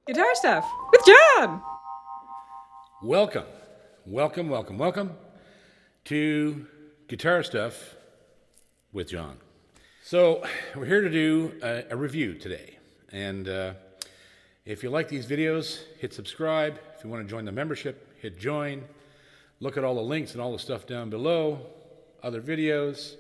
Guitar Stuff with John. Welcome to Guitar Stuff with John. So we're here to do a review today. And if you like these videos, hit subscribe. If you want to join the membership, hit join. Look at all the links and all the stuff down below. Other videos.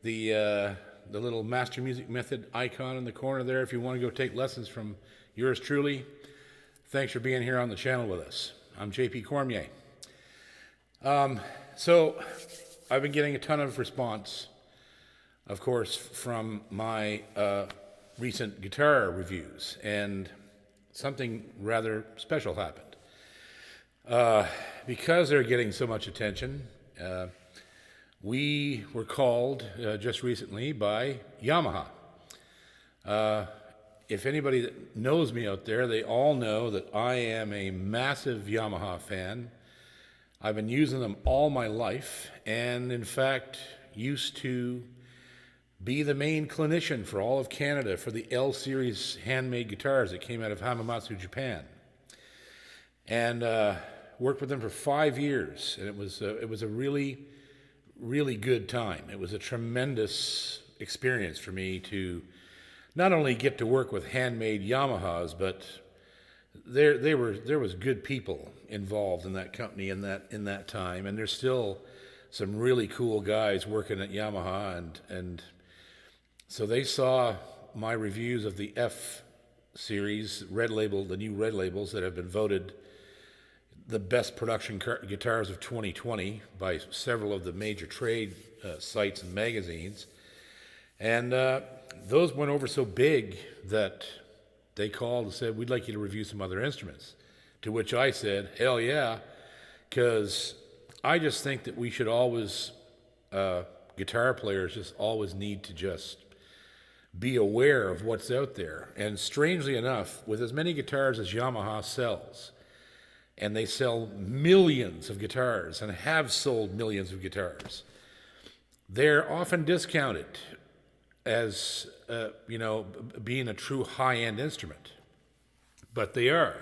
The little Master Music Method icon in the corner there if you want to go take lessons from yours truly. Thanks for being here on the channel with us. I'm JP Cormier. So I've been getting a ton of response, of course, from my recent guitar reviews, and something rather special happened. Because they're getting so much attention, we were called just recently by Yamaha. If anybody that knows me out there, they all know that I am a massive Yamaha fan. I've been using them all my life, and in fact, used to be the main clinician for all of Canada for the L series handmade guitars that came out of Hamamatsu, Japan. And worked with them for 5 years, and it was a really, really good time. It was a tremendous experience for me to not only get to work with handmade Yamahas, but there was good people involved in that company in that time, and there's still some really cool guys working at Yamaha, and so they saw my reviews of the F series red label, the new red labels that have been voted the best production guitars of 2020 by several of the major trade sites and magazines. And those went over so big that they called and said, we'd like you to review some other instruments. To which I said, hell yeah, because I just think that we should always, guitar players just always need to just be aware of what's out there. And strangely enough, with as many guitars as Yamaha sells, and they sell millions of guitars and have sold millions of guitars, they're often discounted as, being a true high-end instrument. But they are.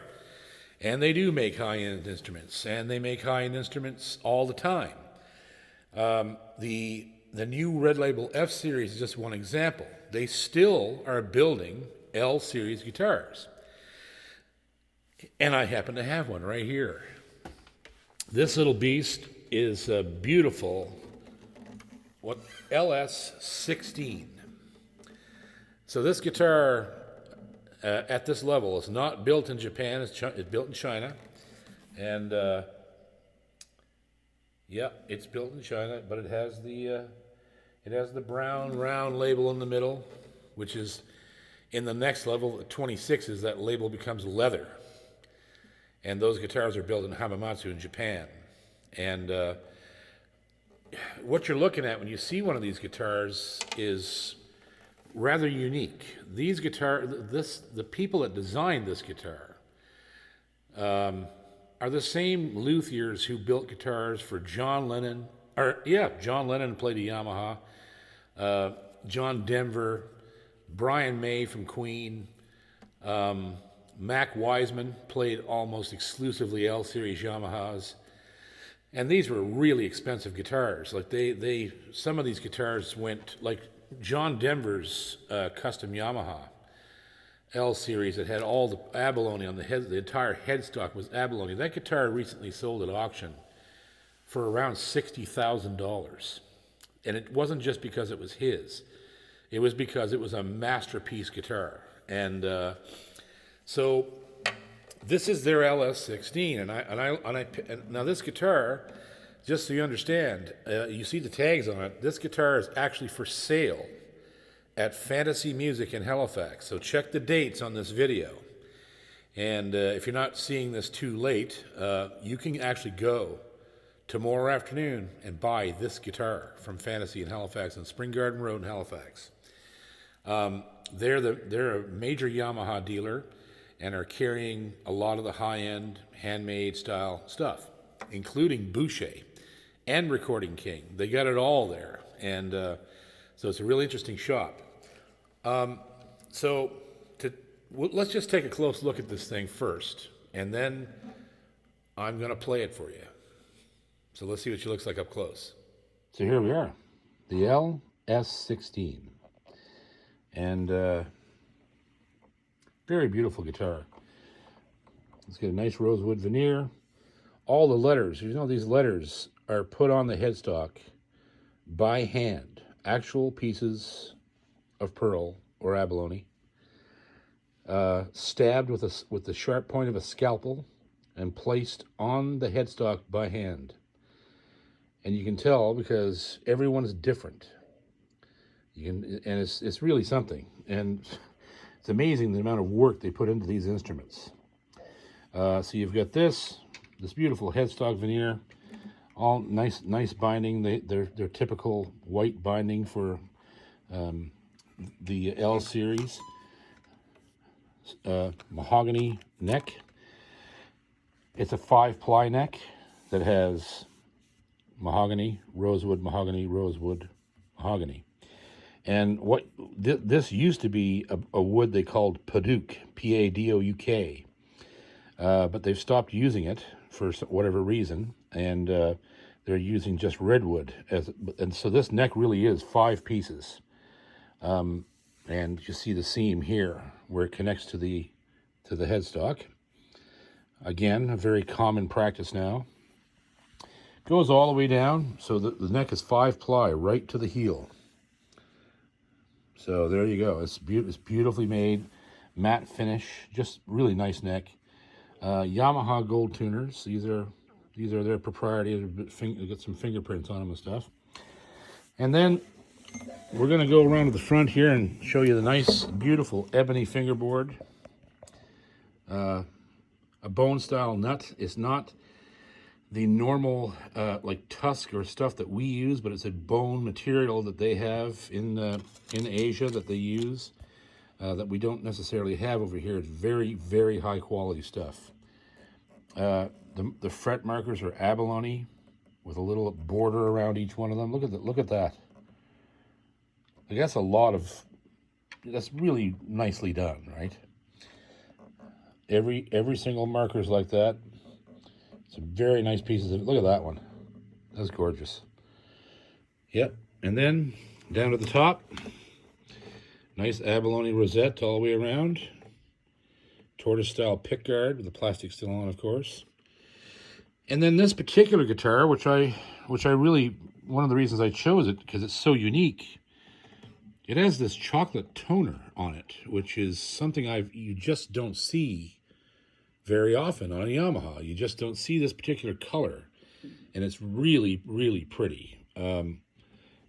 And they do make high-end instruments, and they make high-end instruments all the time. The new Red Label F Series is just one example. They still are building L Series guitars. And I happen to have one right here. This little beast is a beautiful LS16. So this guitar at this level is not built in Japan, it's built in China. And yeah, it's built in China, but it has the brown round label in the middle, which is in the next level, the 26s, that label becomes leather. And those guitars are built in Hamamatsu in Japan. And what you're looking at when you see one of these guitars is rather unique. These the people that designed this guitar are the same luthiers who built guitars for John Lennon. John Lennon played a Yamaha. John Denver, Brian May from Queen, Mac Wiseman played almost exclusively L Series Yamahas. And these were really expensive guitars. Like some of these guitars went, like John Denver's custom Yamaha L Series that had all the abalone on the head, the entire headstock was abalone. That guitar recently sold at auction for around $60,000. And it wasn't just because it was his. It was because it was a masterpiece guitar. And so this is their LS16, and now this guitar, just so you understand, you see the tags on it. This guitar is actually for sale at Fantasy Music in Halifax. So check the dates on this video. And if you're not seeing this too late, you can actually go tomorrow afternoon and buy this guitar from Fantasy in Halifax on Spring Garden Road in Halifax. They're a major Yamaha dealer and are carrying a lot of the high-end handmade style stuff, including Boucher and Recording King. They got it all there, and so it's a really interesting shop. So Well, let's just take a close look at this thing first, and then I'm going to play it for you. So let's see what she looks like up close. So here we are, the LS16. And very beautiful guitar. It's got a nice rosewood veneer. All the letters, you know, these letters are put on the headstock by hand. Actual pieces of pearl or abalone, stabbed with the sharp point of a scalpel and placed on the headstock by hand. And you can tell because everyone is different. And it's really something. And it's amazing the amount of work they put into these instruments. So you've got this beautiful headstock veneer, all nice binding. They're typical white binding for the L series. Mahogany neck. It's a 5-ply neck that has mahogany, rosewood, mahogany, rosewood, mahogany. And what this used to be a wood they called Padouk, P-A-D-O-U-K, but they've stopped using it for whatever reason, and they're using just redwood. And so this neck really is 5 pieces. And you see the seam here where it connects to the headstock. Again, a very common practice now. Goes all the way down, so the neck is 5-ply right to the heel. So there you go. It's beautifully made, matte finish, just really nice neck. Yamaha gold tuners. These are their propriety. They've got some fingerprints on them and stuff. And then we're going to go around to the front here and show you the nice, beautiful ebony fingerboard. A bone style nut. It's not the normal like tusk or stuff that we use, but it's a bone material that they have in Asia that they use that we don't necessarily have over here. It's very, very high quality stuff. The fret markers are abalone with a little border around each one of them. Look at that. Like that's really nicely done, right? Every single marker is like that. Some very nice pieces of it. Look at that one. That's gorgeous. Yep. And then down at the top, nice abalone rosette all the way around. Tortoise style pickguard with the plastic still on, of course. And then this particular guitar, which I really, one of the reasons I chose it because it's so unique. It has this chocolate toner on it, which is something you just don't see very often on a Yamaha. You just don't see this particular color, and it's really, really pretty. Then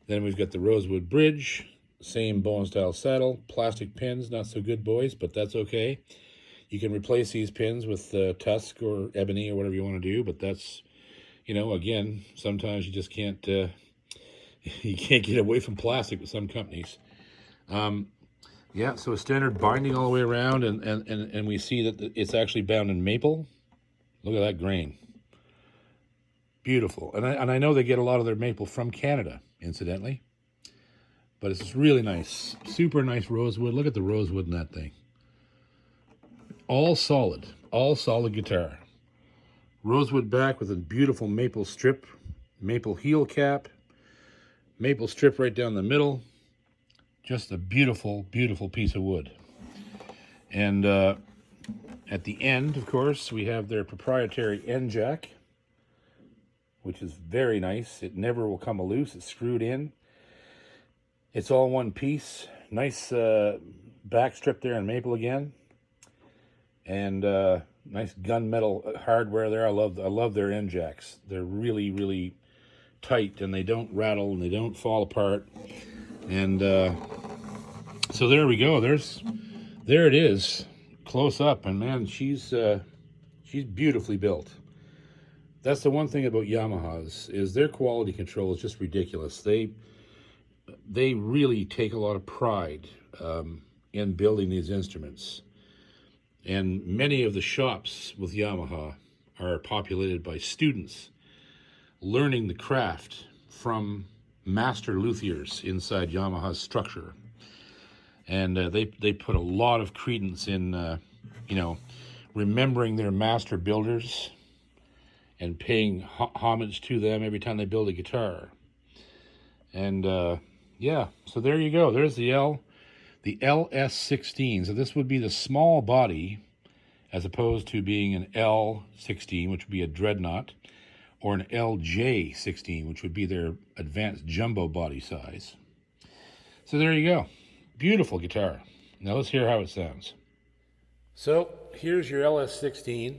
we've got the rosewood bridge, same bone style saddle, plastic pins, not so good, boys, but that's okay. You can replace these pins with tusk or ebony or whatever you want to do, but that's, again, sometimes you just can't you can't get away from plastic with some companies. Yeah, so a standard binding all the way around, and we see that it's actually bound in maple. Look at that grain. Beautiful. And I know they get a lot of their maple from Canada, incidentally. But it's really nice. Super nice rosewood. Look at the rosewood in that thing. All solid guitar. Rosewood back with a beautiful maple strip, maple heel cap, maple strip right down the middle. Just a beautiful, beautiful piece of wood. And at the end, of course, we have their proprietary end jack, which is very nice. It never will come loose. It's screwed in. It's all one piece. Nice back strip there in maple again. And nice gunmetal hardware there. I love their end jacks. They're really, really tight, and they don't rattle, and they don't fall apart. And so there we go. There it is, close up, and man, she's beautifully built. That's the one thing about Yamahas is their quality control is just ridiculous. They really take a lot of pride in building these instruments, and many of the shops with Yamaha are populated by students learning the craft from master luthiers inside Yamaha's structure. And they put a lot of credence in, remembering their master builders and paying homage to them every time they build a guitar. And yeah, so there you go. There's the LS16. So this would be the small body, as opposed to being an L16, which would be a dreadnought, or an LJ16, which would be their advanced jumbo body size. So there you go. Beautiful guitar. Now let's hear how it sounds. So here's your LS16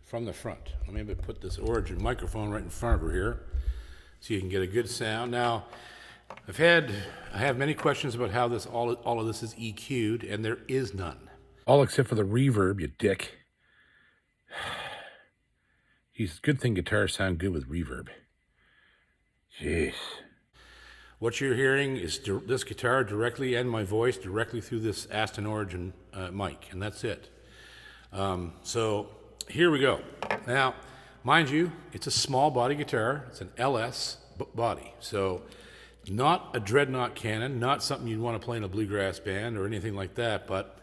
from the front. Let me put this Origin microphone right in front of her here so you can get a good sound. Now, I have many questions about how all of this is EQ'd, and there is none. All except for the reverb, you dick. Geez, good thing guitars sound good with reverb. Jeez. What you're hearing is this guitar directly and my voice directly through this Aston Origin mic, and that's it. So here we go. Now, mind you, it's a small body guitar. It's an LS body. So not a dreadnought cannon, not something you'd want to play in a bluegrass band or anything like that, but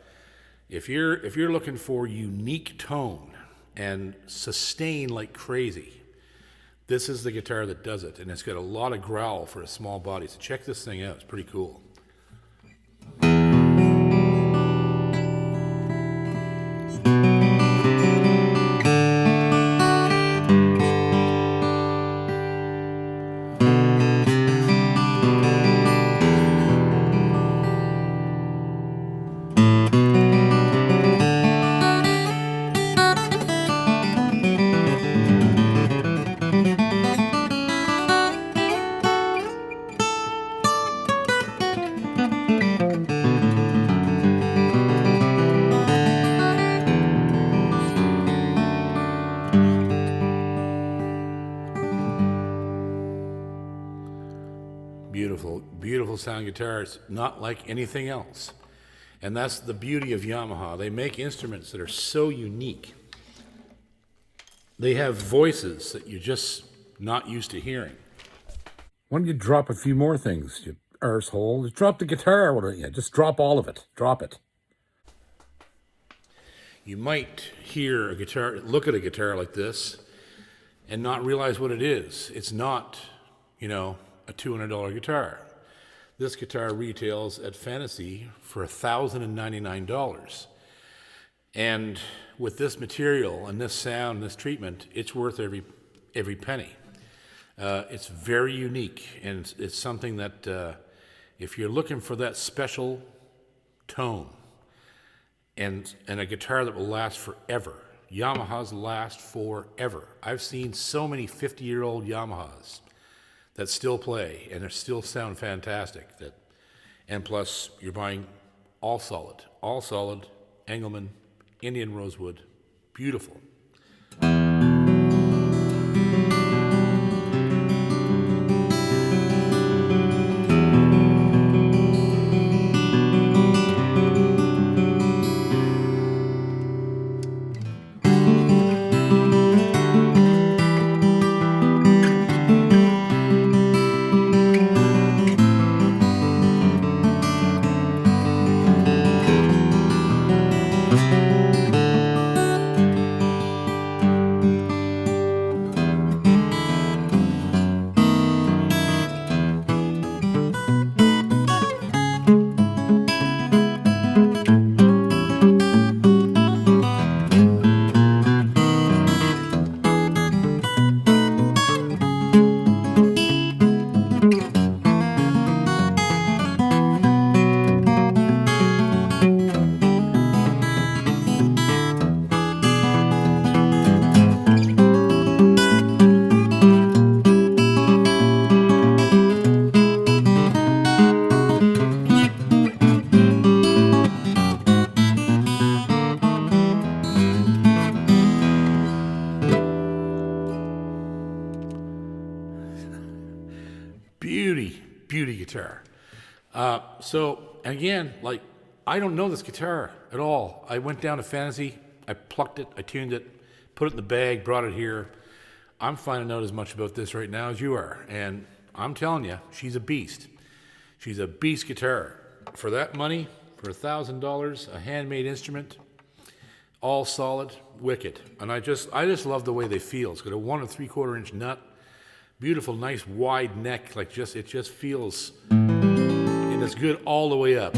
if you're looking for unique tone and sustain like crazy, this is the guitar that does it, and it's got a lot of growl for a small body. So check this thing out. It's pretty cool. Beautiful, beautiful sound guitar. It's not like anything else. And that's the beauty of Yamaha. They make instruments that are so unique. They have voices that you're just not used to hearing. Why don't you drop a few more things, you arsehole? Just drop the guitar, why don't you? Just drop all of it. Drop it. You might hear a guitar, look at a guitar like this, and not realize what it is. It's not, a $200 guitar. This guitar retails at Fantasy for $1,099. And with this material and this sound and this treatment, it's worth every penny. It's very unique, and it's something that if you're looking for that special tone and a guitar that will last forever, Yamahas last forever. I've seen so many 50-year-old Yamahas that still play and they still sound fantastic. And plus, you're buying all solid, Engelmann, Indian rosewood, beautiful. Beauty guitar. So again, I don't know this guitar at all. I went down to Fantasy, I plucked it, I tuned it, put it in the bag, brought it here. I'm finding out as much about this right now as you are, and I'm telling you, she's a beast. She's a beast guitar. For that money, for $1,000, a handmade instrument, all solid, wicked. And I just love the way they feel. It's got a 1 3/4 inch nut, beautiful, nice wide neck. Like it just feels, and it's good all the way up.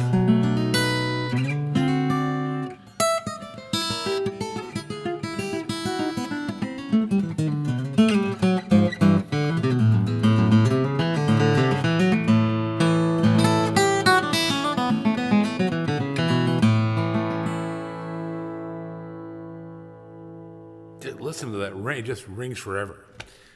Listen to that ring; it just rings forever.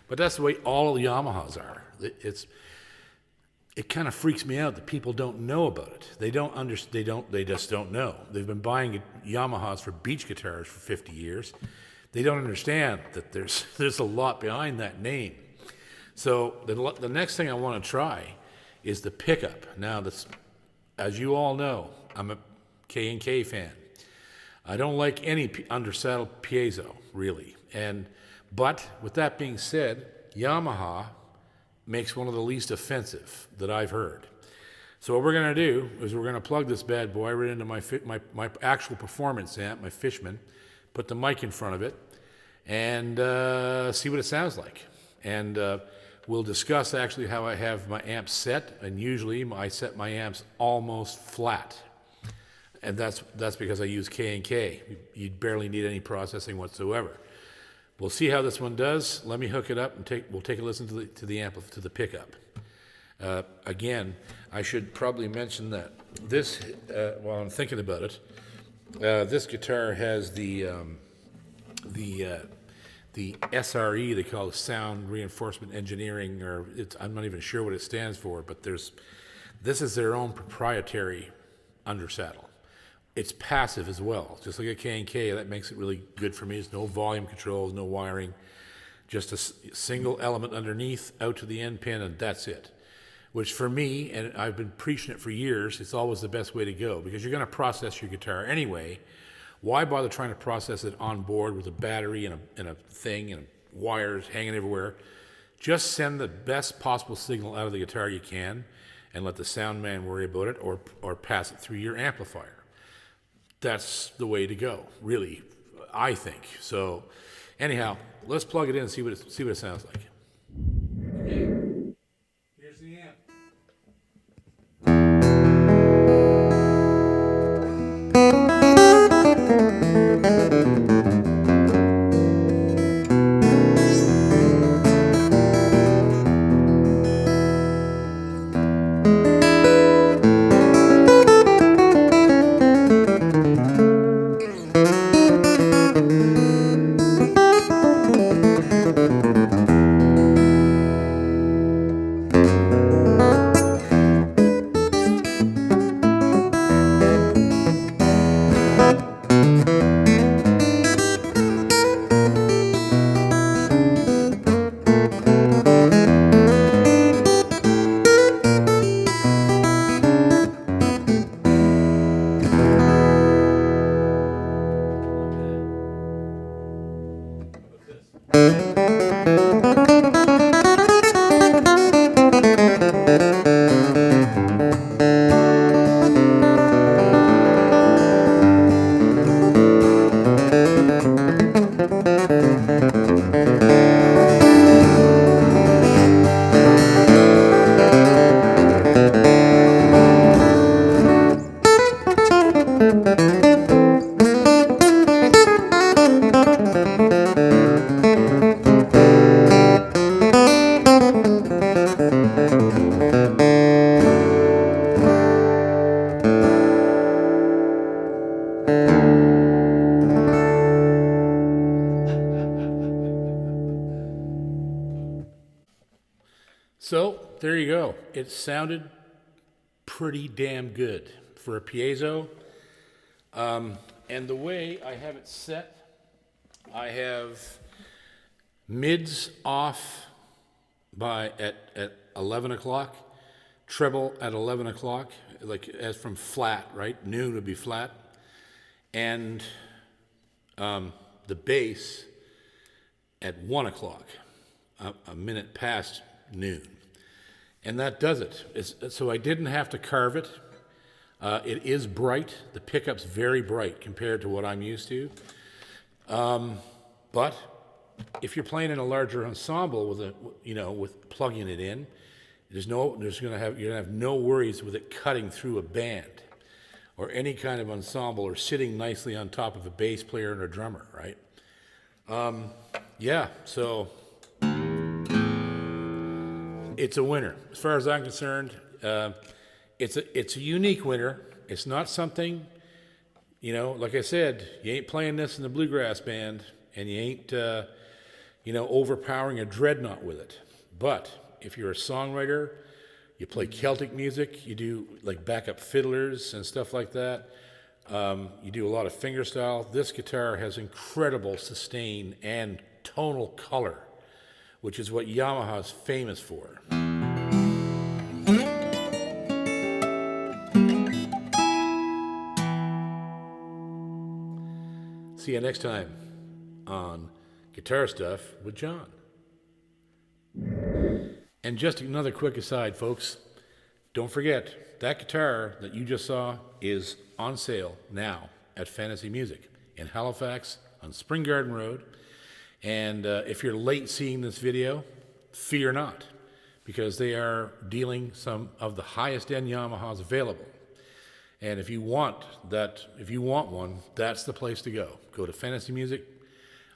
But that's the way all the Yamahas are. It kind of freaks me out that people don't know about it. They don't understand. They just don't know. They've been buying Yamahas for beach guitars for 50 years. They don't understand that there's a lot behind that name. So the next thing I want to try is the pickup. Now, as you all know, I'm a K&K fan. I don't like any undersaddle piezo, really. But with that being said, Yamaha makes one of the least offensive that I've heard. So what we're going to do is we're going to plug this bad boy right into my actual performance amp, my Fishman, put the mic in front of it, and see what it sounds like. And we'll discuss actually how I have my amps set, and usually I set my amps almost flat. And that's because I use K&K. You barely need any processing whatsoever. We'll see how this one does. Let me hook it up and we'll take a listen to the pickup. Again, I should probably mention that this, while I'm thinking about it, this guitar has the SRE, they call it Sound Reinforcement Engineering, or I'm not even sure what it stands for, but this is their own proprietary undersaddle. It's passive as well, just like a K&K. That makes it really good for me. There's no volume controls, no wiring, just a single element underneath, out to the end pin, and that's it. Which for me, and I've been preaching it for years, it's always the best way to go, because you're going to process your guitar anyway. Why bother trying to process it on board with a battery and a thing and wires hanging everywhere? Just send the best possible signal out of the guitar you can, and let the sound man worry about it, or pass it through your amplifier. That's the way to go, really, I think. So, anyhow, let's plug it in and see what it sounds like. Okay, here's the amp. So there you go. It sounded pretty damn good for a piezo. And the way I have it set, I have mids off at 11 o'clock, treble at 11 o'clock, like as from flat, right? Noon would be flat. And the bass at 1 o'clock, a minute past noon. And that does it. So I didn't have to carve it. It is bright. The pickup's very bright compared to what I'm used to. But if you're playing in a larger ensemble with plugging it in, you're gonna have no worries with it cutting through a band or any kind of ensemble or sitting nicely on top of a bass player and a drummer, right? Yeah, so it's a winner. As far as I'm concerned, it's a unique winner. It's not something, like I said, you ain't playing this in the bluegrass band, and you ain't, overpowering a dreadnought with it. But if you're a songwriter, you play Celtic music, you do like backup fiddlers and stuff like that. You do a lot of fingerstyle. This guitar has incredible sustain and tonal color, which is what Yamaha is famous for. See you next time on Guitar Stuff with John. And just another quick aside, folks. Don't forget, that guitar that you just saw is on sale now at Fantasy Music in Halifax on Spring Garden Road. And if you're late seeing this video, fear not, because they are dealing some of the highest end Yamahas available. And if you want one, that's the place to go. Go to Fantasy Music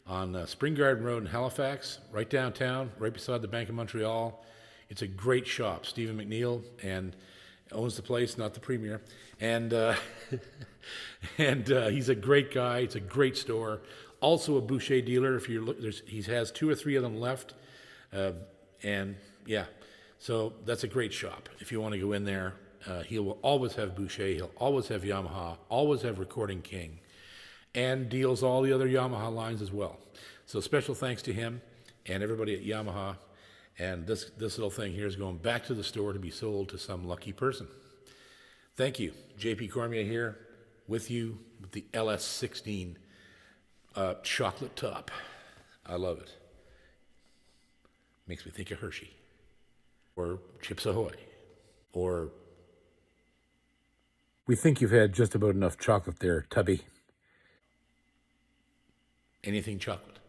on Spring Garden Road in Halifax, right downtown, right beside the Bank of Montreal. It's a great shop. Stephen McNeil owns the place, not the premier, and he's a great guy. It's a great store. Also a Boucher dealer. If you look, he has 2 or 3 of them left, and yeah, so that's a great shop. If you want to go in there, he will always have Boucher. He'll always have Yamaha. Always have Recording King, and deals all the other Yamaha lines as well. So special thanks to him and everybody at Yamaha. And this little thing here is going back to the store to be sold to some lucky person. Thank you. JP Cormier here with you with the LS16 chocolate top. I love it. Makes me think of Hershey or Chips Ahoy or... We think you've had just about enough chocolate there, Tubby. Anything chocolate.